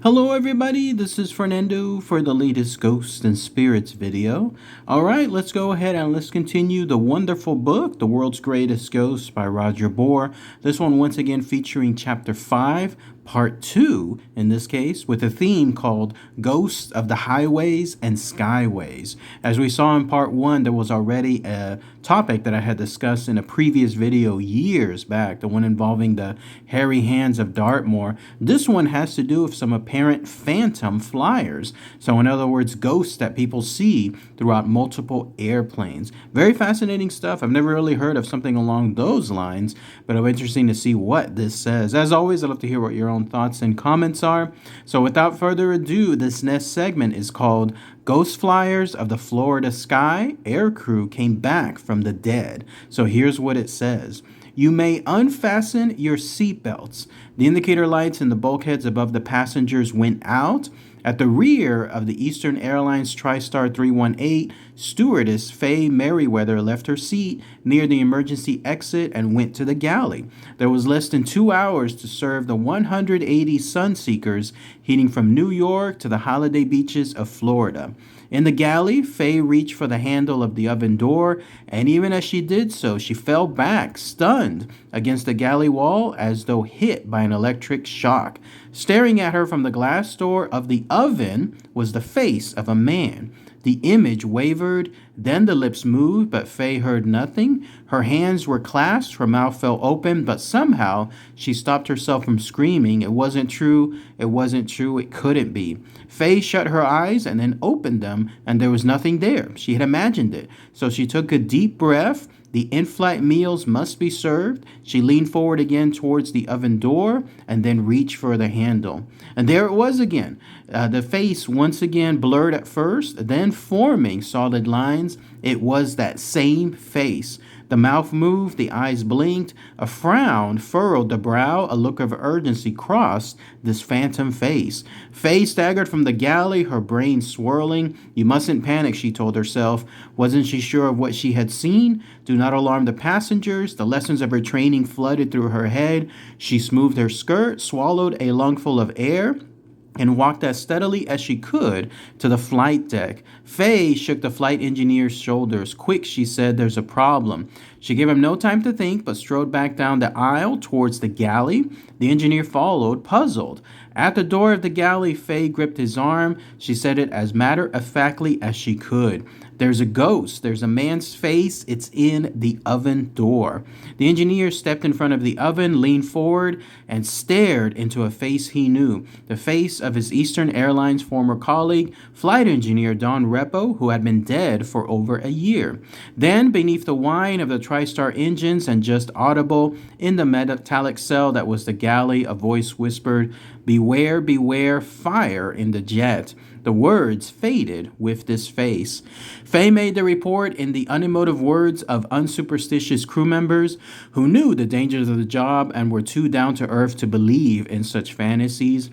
Hello everybody, this is Fernando for the latest Ghosts and Spirits video. Alright, let's go ahead and let's continue the wonderful book, The World's Greatest Ghosts by Roger Bohr. This one once again featuring chapter 5, part 2 in this case, with a theme called Ghosts of the Highways and Skyways. As we saw in part 1, there was already a topic that I had discussed in a previous video years back, the one involving the hairy hands of Dartmoor. This one has to do with some apparent phantom flyers. So in other words, ghosts that people see throughout multiple airplanes. Very fascinating stuff. I've never really heard of something along those lines, but it'll be interesting to see what this says. As always, I'd love to hear what your own thoughts and comments are. So without further ado, this next segment is called Ghost Flyers of the Florida Sky. Air crew came back from the dead. So here's what it says. You may unfasten your seatbelts. The indicator lights in the bulkheads above the passengers went out. At the rear of the Eastern Airlines TriStar 318, stewardess Faye Merriweather left her seat near the emergency exit and went to the galley. There was less than 2 hours to serve the 180 sunseekers heading from New York to the holiday beaches of Florida. In the galley, Faye reached for the handle of the oven door, and even as she did so, she fell back, stunned, against the galley wall as though hit by an electric shock. Staring at her from the glass door of the oven was the face of a man. The image wavered, then the lips moved, but Faye heard nothing. Her hands were clasped, her mouth fell open, but somehow she stopped herself from screaming. It wasn't true, it couldn't be. Faye shut her eyes and then opened them, and there was nothing there. She had imagined it. So she took a deep breath. The in-flight meals must be served. She leaned forward again towards the oven door and then reached for the handle. And there it was again. The face once again blurred at first, then forming solid lines. It was that same face. The mouth moved, the eyes blinked, a frown furrowed the brow, a look of urgency crossed this phantom face. Faye staggered from the galley, her brain swirling. You mustn't panic, she told herself. Wasn't she sure of what she had seen? Do not alarm the passengers. The lessons of her training flooded through her head. She smoothed her skirt, swallowed a lungful of air, and walked as steadily as she could to the flight deck. Faye shook the flight engineer's shoulders. Quick, she said, there's a problem. She gave him no time to think, but strode back down the aisle towards the galley. The engineer followed, puzzled. At the door of the galley, Faye gripped his arm. She said it as matter-of-factly as she could. There's a ghost. There's a man's face. It's in the oven door. The engineer stepped in front of the oven, leaned forward, and stared into a face he knew. The face of his Eastern Airlines former colleague, flight engineer Don Repo, who had been dead for over a year. Then, beneath the whine of the TriStar engines and just audible in the metallic cell that was the galley, a voice whispered, "Beware, beware, fire in the jet." The words faded with this face. Faye made the report in the unemotive words of unsuperstitious crew members who knew the dangers of the job and were too down to earth to believe in such fantasies.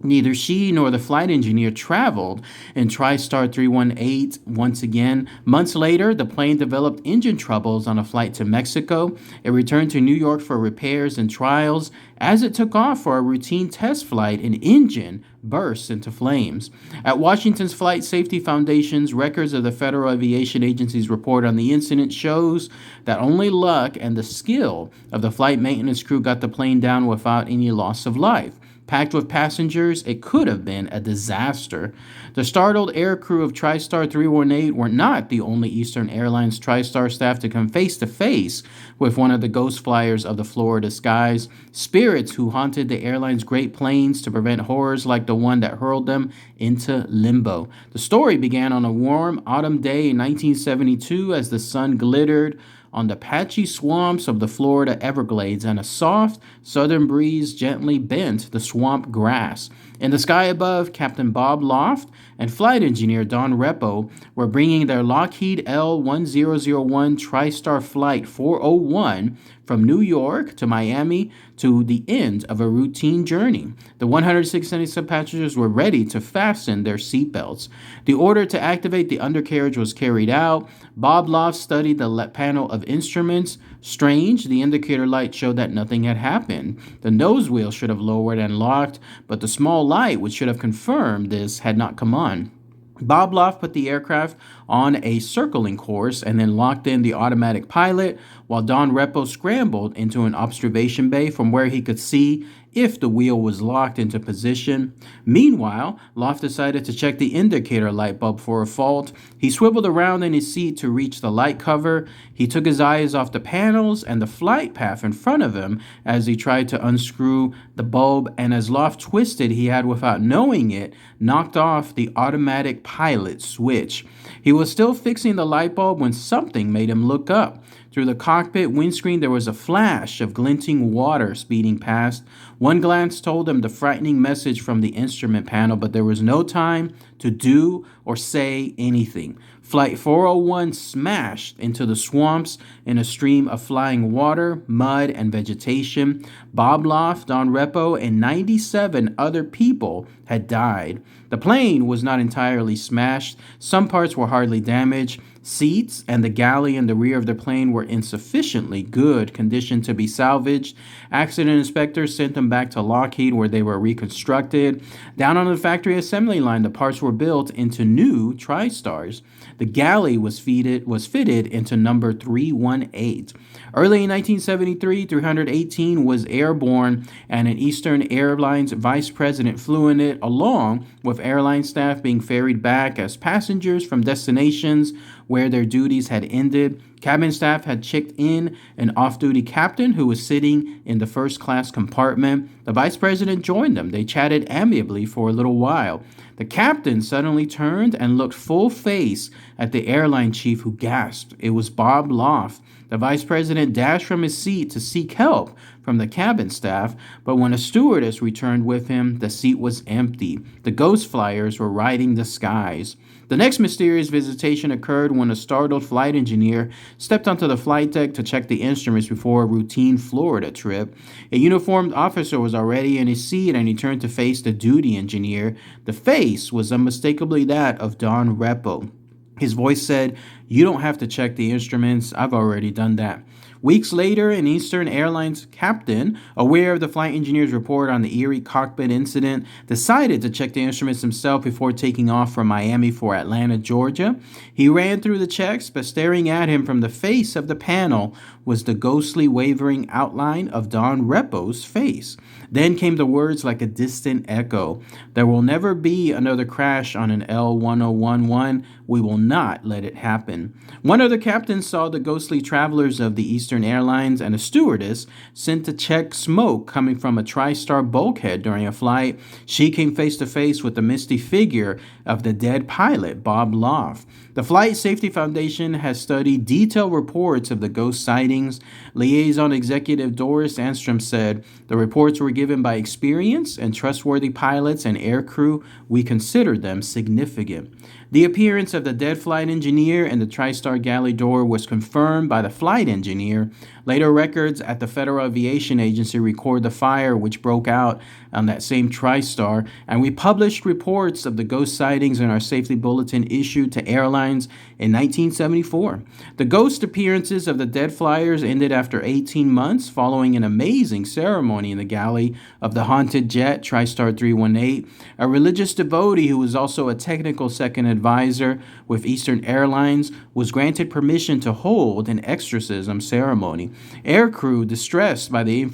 Neither she nor the flight engineer traveled in TriStar 318 once again. Months later, the plane developed engine troubles on a flight to Mexico. It returned to New York for repairs and trials. As it took off for a routine test flight, an engine burst into flames. At Washington's Flight Safety Foundation's records of the Federal Aviation Agency's report on the incident shows that only luck and the skill of the flight maintenance crew got the plane down without any loss of life. Packed with passengers, it could have been a disaster. The startled air crew of TriStar 318 were not the only Eastern Airlines TriStar staff to come face to face with one of the ghost flyers of the Florida skies, spirits who haunted the airline's great planes to prevent horrors like the one that hurled them into limbo. The story began on a warm autumn day in 1972 as the sun glittered on the patchy swamps of the Florida Everglades, and a soft southern breeze gently bent the swamp grass. In the sky above, Captain Bob Loft and flight engineer Don Repo were bringing their Lockheed L-1001 TriStar Flight 401 from New York to Miami to the end of a routine journey. The 167 passengers were ready to fasten their seatbelts. The order to activate the undercarriage was carried out. Bob Loft studied the panel of instruments. Strange, the indicator light showed that nothing had happened. The nose wheel should have lowered and locked, but the small light, which should have confirmed this, had not come on. Bob Loft put the aircraft on a circling course and then locked in the automatic pilot, while Don Repo scrambled into an observation bay from where he could see if the wheel was locked into position. Meanwhile, Loft decided to check the indicator light bulb for a fault. He swiveled around in his seat to reach the light cover. He took his eyes off the panels and the flight path in front of him as he tried to unscrew the bulb, and as Loft twisted, he had, without knowing it, knocked off the automatic pilot switch. He was still fixing the light bulb when something made him look up. Through the cockpit windscreen, there was a flash of glinting water speeding past. One glance told him the frightening message from the instrument panel, but there was no time to do or say anything. Flight 401 smashed into the swamps in a stream of flying water, mud, and vegetation. Bob Loft, Don Repo, and 97 other people had died. The plane was not entirely smashed. Some parts were hardly damaged. Seats and the galley in the rear of the plane were in sufficiently good condition to be salvaged. Accident inspectors sent them back to Lockheed, where they were reconstructed. Down on the factory assembly line, the parts were built into new TriStars. The galley was fitted into number 318. Early in 1973, 318 was airborne, and an Eastern Airlines vice president flew in it, along with airline staff being ferried back as passengers from destinations where their duties had ended. Cabin staff had checked in an off-duty captain who was sitting in the first-class compartment. The vice president joined them. They chatted amiably for a little while. The captain suddenly turned and looked full face at the airline chief, who gasped. It was Bob Loft. The vice president dashed from his seat to seek help from the cabin staff, but when a stewardess returned with him, the seat was empty. The ghost flyers were riding the skies. The next mysterious visitation occurred when a startled flight engineer stepped onto the flight deck to check the instruments before a routine Florida trip. A uniformed officer was already in his seat, and he turned to face the duty engineer. The face was unmistakably that of Don Repo. His voice said, "You don't have to check the instruments. I've already done that." Weeks later, an Eastern Airlines captain, aware of the flight engineer's report on the Erie cockpit incident, decided to check the instruments himself before taking off from Miami for Atlanta, Georgia. He ran through the checks, but staring at him from the face of the panel was the ghostly wavering outline of Don Repo's face. Then came the words like a distant echo. "There will never be another crash on an L1011. We will not let it happen." One of the captains saw the ghostly travelers of the Eastern Airlines, and a stewardess sent to check smoke coming from a TriStar bulkhead during a flight. She came face to face with the misty figure of the dead pilot, Bob Loft. The Flight Safety Foundation has studied detailed reports of the ghost sightings. Liaison Executive Doris Anstrom said, "The reports were given by experienced and trustworthy pilots and air crew. We consider them significant." The appearance of the dead flight engineer in the TriStar galley door was confirmed by the flight engineer. Later records at the Federal Aviation Agency record the fire which broke out on that same TriStar, and we published reports of the ghost sightings in our safety bulletin issued to airlines in 1974. The ghost appearances of the dead flyers ended after 18 months following an amazing ceremony in the galley of the haunted jet TriStar 318. A religious devotee who was also a technical second advisor with Eastern Airlines was granted permission to hold an exorcism ceremony. Aircrew, distressed by the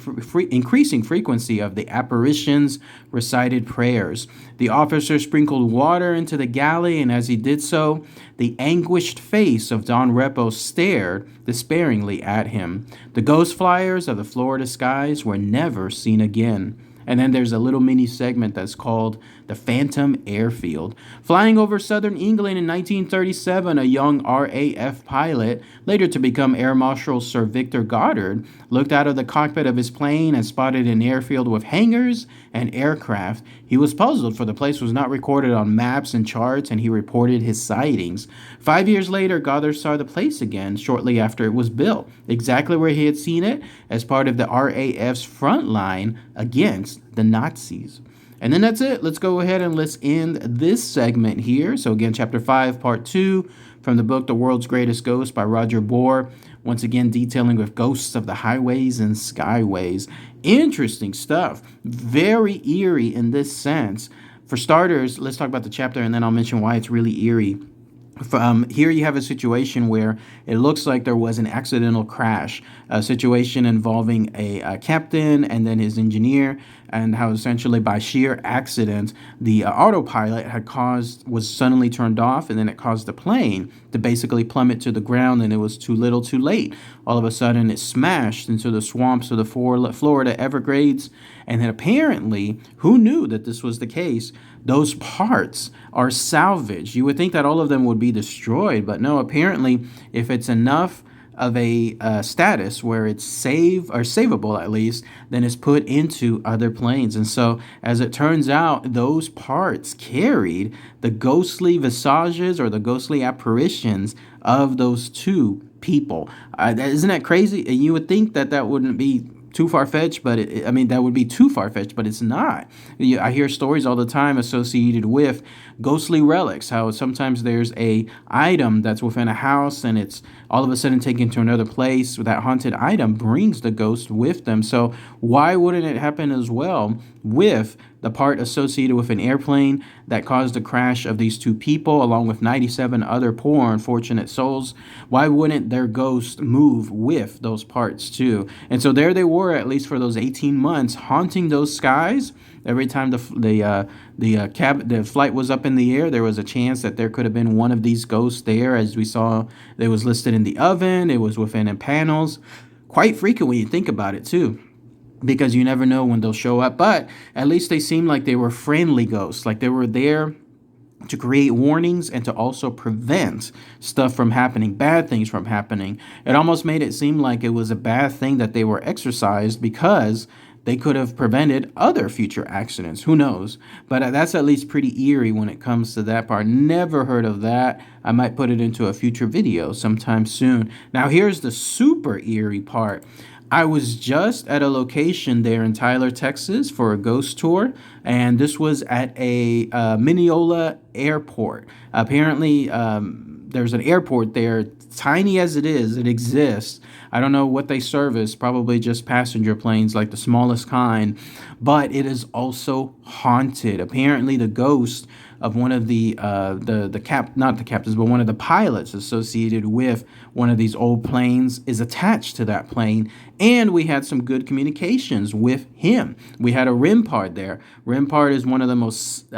increasing frequency of the apparitions, recited prayers. The officer sprinkled water into the galley, and as he did so, the anguished face of Don Repo stared despairingly at him. The ghost flyers of the Florida skies were never seen again. And then there's a little mini segment that's called The Phantom Airfield. Flying over southern England in 1937, a young RAF pilot, later to become Air Marshal Sir Victor Goddard, looked out of the cockpit of his plane and spotted an airfield with hangars and aircraft. He was puzzled, for the place was not recorded on maps and charts, and he reported his sightings. 5 years later, Goddard saw the place again shortly after it was built, exactly where he had seen it, as part of the RAF's front line against the Nazis. And then that's it. Let's go ahead and let's end this segment here. So again, Chapter 5, Part 2 from the book The World's Greatest Ghost by Roger Bohr. Once again, detailing with ghosts of the highways and skyways. Interesting stuff. Very eerie in this sense. For starters, let's talk about the chapter and then I'll mention why it's really eerie. Here you have a situation where it looks like there was an accidental crash, a situation involving a captain and then his engineer, and how essentially by sheer accident the autopilot was suddenly turned off, and then it caused the plane to basically plummet to the ground, and it was too little too late. All of a sudden it smashed into the swamps of the Florida Everglades, and then apparently, who knew that this was the case? Those parts are salvaged. You would think that all of them would be destroyed, but no, apparently if it's enough of a status where it's savable at least, then it's put into other planes. And so as it turns out, those parts carried the ghostly visages or the ghostly apparitions of those two people. Isn't that crazy? You would think that that wouldn't be too far-fetched, but that would be too far-fetched, but it's not. I hear stories all the time associated with ghostly relics, how sometimes there's a item that's within a house and it's all of a sudden taken to another place. That haunted item brings the ghost with them. So why wouldn't it happen as well with the part associated with an airplane that caused the crash of these two people, along with 97 other poor unfortunate souls? Why wouldn't their ghost move with those parts too? And so there they were, at least for those 18 months, haunting those skies. Every time the flight was up in the air, there was a chance that there could have been one of these ghosts there. As we saw, it was listed in the oven, it was within panels. Quite frequent when you think about it too, because you never know when they'll show up. But at least they seemed like they were friendly ghosts, like they were there to create warnings and to also prevent stuff from happening, bad things from happening. It almost made it seem like it was a bad thing that they were exorcised, because they could have prevented other future accidents. Who knows? But that's at least pretty eerie when it comes to that part. Never heard of that. I might put it into a future video sometime soon. Now here's the super eerie part. I was just at a location there in Tyler, Texas for a ghost tour, and this was at a Mineola airport. Apparently, there's an airport there, tiny as it is, it exists. I don't know what they service, probably just passenger planes, like the smallest kind, but it is also haunted. Apparently, the ghost of one of not the captains, but one of the pilots associated with one of these old planes is attached to that plane, and we had some good communications with him. We had a REM pod there. REM pod is one of the most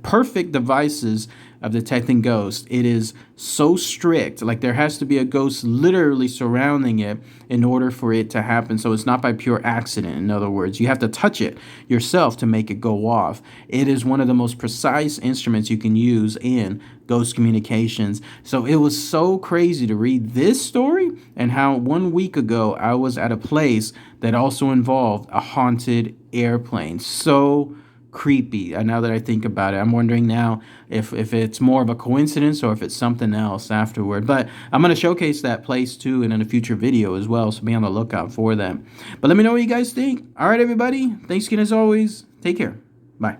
perfect devices of detecting ghosts. It is so strict, like there has to be a ghost literally surrounding it in order for it to happen. So it's not by pure accident. In other words, you have to touch it yourself to make it go off. It is one of the most precise instruments you can use in ghost communications. So it was so crazy to read this story, and how 1 week ago I was at a place that also involved a haunted airplane. So creepy. Now that I think about it, I'm wondering now if it's more of a coincidence or if it's something else afterward. But I'm going to showcase that place too in a future video as well, so be on the lookout for them. But let me know what you guys think. All right, everybody. Thanks again as always. Take care. Bye.